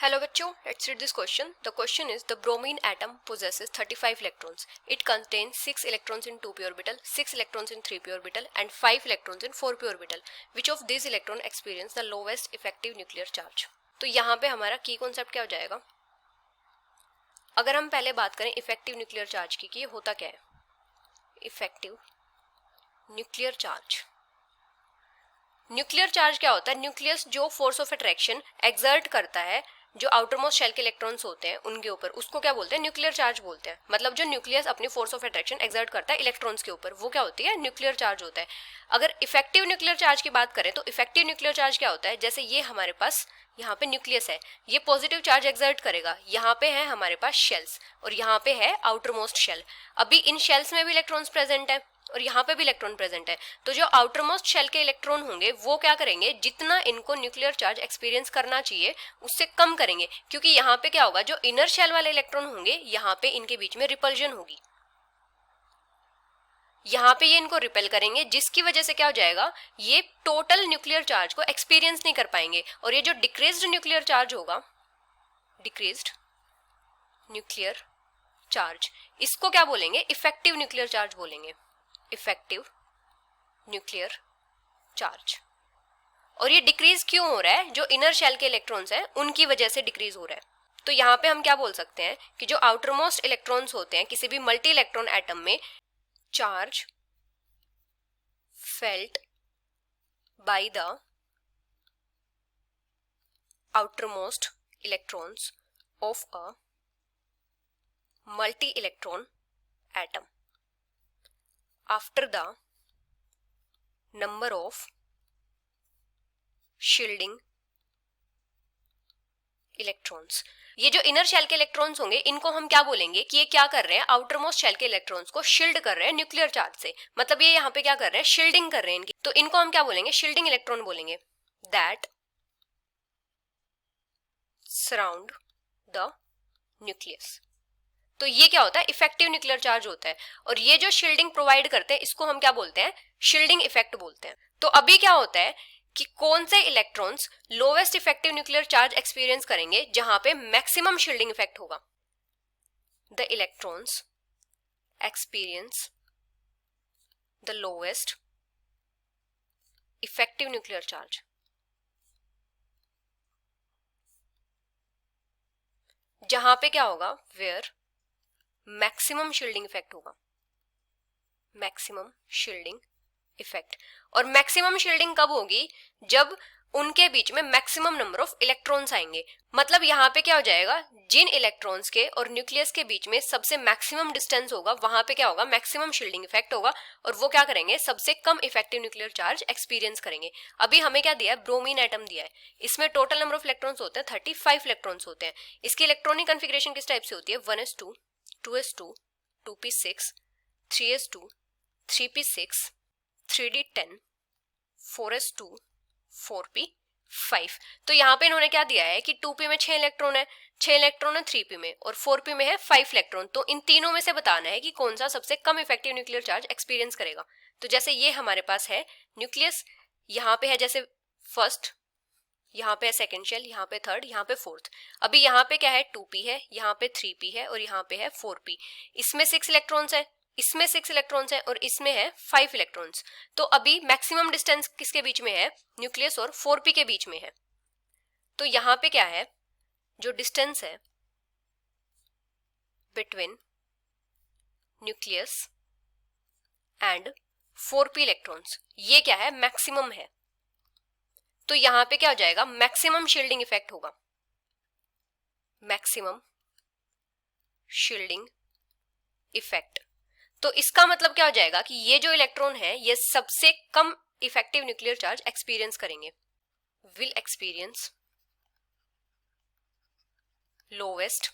Hello बच्चों, let's read this question. The question is the bromine atom possesses 35 electrons. It contains 6 electrons in 2p orbital, 6 electrons in 3p orbital and 5 electrons in 4p orbital. Which of these electrons experience the lowest effective nuclear charge? तो यहाँ पे हमारा की concept क्या हो जाएगा? अगर हम पहले बात करें इफेक्टिव न्यूक्लियर चार्ज की कि ये होता क्या है. Effective nuclear charge. Nuclear charge क्या होता है? न्यूक्लियस जो फोर्स ऑफ अट्रैक्शन एक्सर्ट करता है जो आउटर मोस्ट शेल के इलेक्ट्रॉन्स होते हैं उनके ऊपर, उसको क्या बोलते हैं? न्यूक्लियर चार्ज बोलते हैं. मतलब जो न्यूक्लियस अपनी फोर्स ऑफ अट्रैक्शन एक्सर्ट करता है इलेक्ट्रॉन्स के ऊपर, वो क्या होती है? न्यूक्लियर चार्ज होता है. अगर इफेक्टिव न्यूक्लियर चार्ज की बात करें तो इफेक्टिव न्यूक्लियर चार्ज क्या होता है? जैसे ये हमारे पास यहाँ पे न्यूक्लियस है, ये पॉजिटिव चार्ज एक्सर्ट करेगा. यहाँ पे है हमारे पास शेल्स और यहाँ पे है आउटर मोस्ट शेल. अभी इन शेल्स में भी इलेक्ट्रॉन्स प्रेजेंट है और यहाँ पे भी इलेक्ट्रॉन प्रेजेंट है. तो जो आउटर मोस्ट शेल के इलेक्ट्रॉन होंगे वो क्या करेंगे? जितना इनको न्यूक्लियर चार्ज एक्सपीरियंस करना चाहिए उससे कम करेंगे, क्योंकि यहाँ पे क्या होगा? जो इनर शेल वाले इलेक्ट्रॉन होंगे यहाँ पे इनके बीच में रिपल्जन होगी. यहाँ पे ये इनको रिपेल करेंगे जिसकी वजह से क्या हो जाएगा? ये टोटल न्यूक्लियर चार्ज को एक्सपीरियंस नहीं कर पाएंगे. और ये जो डिक्रीज्ड न्यूक्लियर चार्ज होगा, डिक्रीज्ड न्यूक्लियर चार्ज, इसको क्या बोलेंगे? इफेक्टिव न्यूक्लियर चार्ज बोलेंगे. Effective nuclear charge. और ये डिक्रीज क्यों हो रहा है? जो इनर शेल के इलेक्ट्रॉन्स हैं उनकी वजह से डिक्रीज हो रहा है. तो यहाँ पे हम क्या बोल सकते हैं कि जो आउटर मोस्ट इलेक्ट्रॉन्स होते हैं किसी भी मल्टी इलेक्ट्रॉन एटम में, charge felt by the outer most electrons of a multi electron atom after the number of shielding electrons. ये जो इनर शेल के इलेक्ट्रॉन्स होंगे इनको हम क्या बोलेंगे कि ये क्या कर रहे हैं? आउटर मोस्ट शेल के इलेक्ट्रॉन्स को शील्ड कर रहे हैं न्यूक्लियर चार्ज से. मतलब ये यहाँ पे क्या कर रहे हैं? शील्डिंग कर रहे हैं इनकी. तो इनको हम क्या बोलेंगे? शील्डिंग इलेक्ट्रॉन बोलेंगे. That surround the nucleus. तो ये क्या होता है? इफेक्टिव न्यूक्लियर चार्ज होता है. और ये जो शील्डिंग प्रोवाइड करते हैं इसको हम क्या बोलते हैं? शील्डिंग इफेक्ट बोलते हैं. तो अभी क्या होता है कि कौन से electrons lowest effective nuclear charge experience करेंगे जहां पे मैक्सिमम शील्डिंग इफेक्ट होगा? The electrons experience the lowest effective nuclear charge. जहां पे क्या होगा? वेयर मैक्सिमम शील्डिंग इफेक्ट होगा. Maximum shielding effect. और मैक्सिमम शील्डिंग कब होगी? जब उनके बीच में मैक्सिमम नंबर ऑफ इलेक्ट्रॉन्स आएंगे. मतलब यहाँ पे क्या हो जाएगा? जिन इलेक्ट्रॉन्स के और न्यूक्लियस के बीच में सबसे मैक्सिमम डिस्टेंस होगा वहां पे क्या होगा? मैक्सिमम शील्डिंग इफेक्ट होगा. और वो क्या करेंगे? सबसे कम इफेक्टिव न्यूक्लियर चार्ज एक्सपीरियंस करेंगे. अभी हमें क्या दिया है? ब्रोमीन एटम दिया है. इसमें टोटल नंबर ऑफ इलेक्ट्रॉन्स होते हैं 35 इलेक्ट्रॉन्स होते हैं. इसकी इलेक्ट्रॉनिक कॉन्फ़िगरेशन किस टाइप से होती है? 1s2, 2s2, 2p6, 3s2, 3p6, 3d10, 4s2, 4p5. तो यहाँ पे इन्होंने क्या दिया है कि 2p में 6 इलेक्ट्रॉन है, 6 इलेक्ट्रॉन है 3p में, और 4p में है 5 इलेक्ट्रॉन. तो इन तीनों में से बताना है कि कौन सा सबसे कम इफेक्टिव न्यूक्लियर चार्ज एक्सपीरियंस करेगा. तो जैसे ये हमारे पास है न्यूक्लियस, यहाँ पे है जैसे फर्स्ट, यहाँ पे है सेकेंड शेल, यहाँ पे थर्ड, यहाँ पे फोर्थ. अभी यहाँ पे क्या है? 2p है, यहाँ पे 3p है और यहाँ पे है 4p. इसमें 6 इलेक्ट्रॉन्स है, इसमें 6 इलेक्ट्रॉन्स है और इसमें है 5 इलेक्ट्रॉन्स. तो अभी मैक्सिमम डिस्टेंस किसके बीच में है? न्यूक्लियस और 4p के बीच में है. तो यहाँ पे क्या है? जो डिस्टेंस है between nucleus and 4p electrons, ये क्या है? मैक्सिमम है. तो यहाँ पे क्या हो जाएगा? मैक्सिमम शील्डिंग इफेक्ट होगा. Maximum shielding effect. तो इसका मतलब क्या हो जाएगा कि ये जो इलेक्ट्रॉन है ये सबसे कम इफेक्टिव न्यूक्लियर चार्ज एक्सपीरियंस करेंगे. Will experience lowest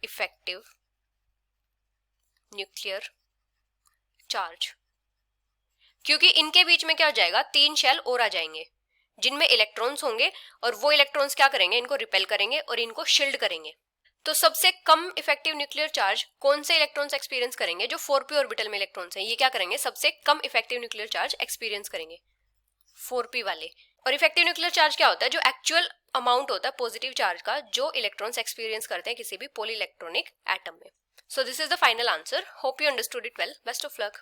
effective nuclear charge. क्योंकि इनके बीच में क्या हो जाएगा? 3 शेल और आ जाएंगे जिनमें इलेक्ट्रॉन्स होंगे और वो इलेक्ट्रॉन्स क्या करेंगे? इनको रिपेल करेंगे और इनको शील्ड करेंगे. तो सबसे कम इफेक्टिव न्यूक्लियर चार्ज कौन से इलेक्ट्रॉन्स एक्सपीरियंस करेंगे? जो 4p ऑर्बिटल में इलेक्ट्रॉन्स हैं, ये क्या करेंगे? सबसे कम इफेक्टिव न्यूक्लियर चार्ज एक्सपीरियंस करेंगे. 4p वाले और इफेक्टिव न्यूक्लियर चार्ज क्या होता है? जो एक्चुअल अमाउंट होता है पॉजिटिव चार्ज का जो इलेक्ट्रॉन्स एक्सपीरियंस करते हैं किसी भी पॉली इलेक्ट्रॉनिक एटम में. So this is the final answer. Hope you understood it well. Best of luck.